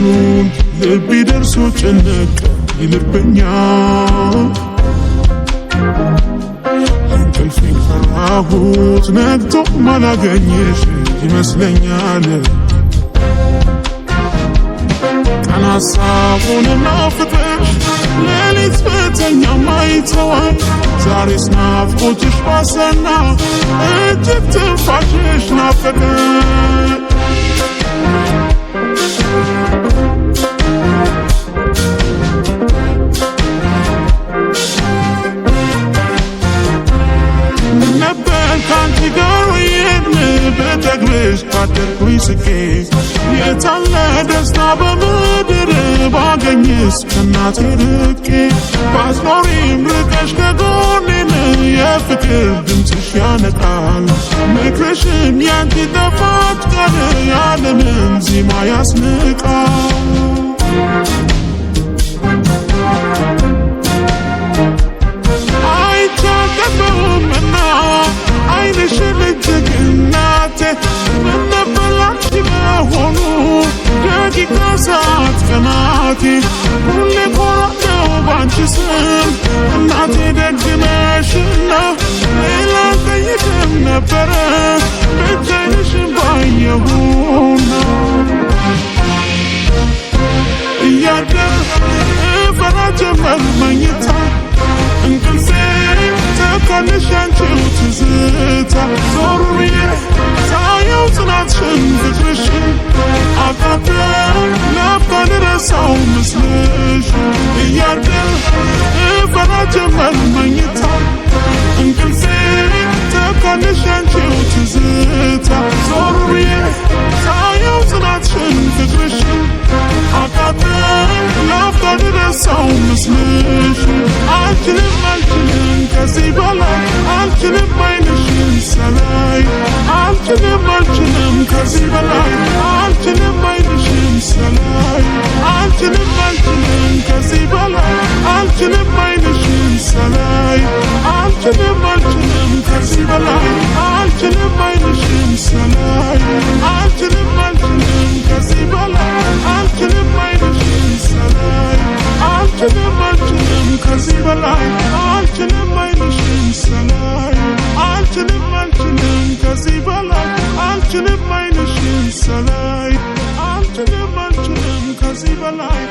እሱን ልቤ ደርሶ ጨነቀ ይልብኛል እንቅልፌን ፈራሁት ነግቶ ማላገኝሽ ይመስለኛል ቀን ሀሳቡን ናፍቀሽ ሌሊት በተኛ ማይተወኝ ዛሬስ ናፍቆትሽ ባሰና እጅግ ትንፋሽሽ ናፈቀኝ ካንቺ ጋር ወይን በተግብሽ ካደርኩኝ ስቄ የታለ ደስታ በምድር ባገኝስ ከናቴ ርቄ ባትኖሪም ርቀሽ ከጎኔን የፍቅር ድምፅሽ ያነቃል ምክርሽም ያንቺ ጣፋጭ ቃል የዓለምን ዜማ ያስንቃል አይቻቀበውምና አይንሽን እጅግ እናቴ ምን ነበር ላንቺ መሆኑ ደቂቃ ሰዓት ቀናቴ ሁሌ ኮራለሁ ባንቺ ስም እናቴ ደግነሽና ሌላ ጠይቅም ነበረ ብቻዬንሽን ባየሁና እያደር እፈራ ጀመር መኝታ እንቅልፌ ተካልሽ ያንቺው ትዝታ ዞር ብዬ ሳየው ጽናትሽን ፍቅርሽን አቃተኝ ናፍታ ልረሳው ምስልሽን እያደር እፈራ ጀመር መኝታ እንቅልፌ ተካልሽ ያንቺው ትዝታ ዞር ብዬ ሳየው ጽናትሽን ፍቅርሽን አቃተኝ ናፍታ ልረሳው ምስልሽን አልችልም ከዚህ በላይ አልችልም አይንሽን ሳላይ አልችልም ከዚህ በላይ አልችልም አይንሽን ሳላይ አልችልም ከዚህ በላይ አልችልም አይንሽን ሳላይ አልችልም ከዚህ በላይ አልችልም አይንሽን ሳላይ አልችልም ከዚህ በላይ አልችልም አይንሽን ሳላይ አልችልም ከዚህ በላይ አልችልም አይንሽን ሳላይ አልችልም ከዚህ በላይ አልችልም አይንሽን ሳላይ አልችልም ከዚህ በላይ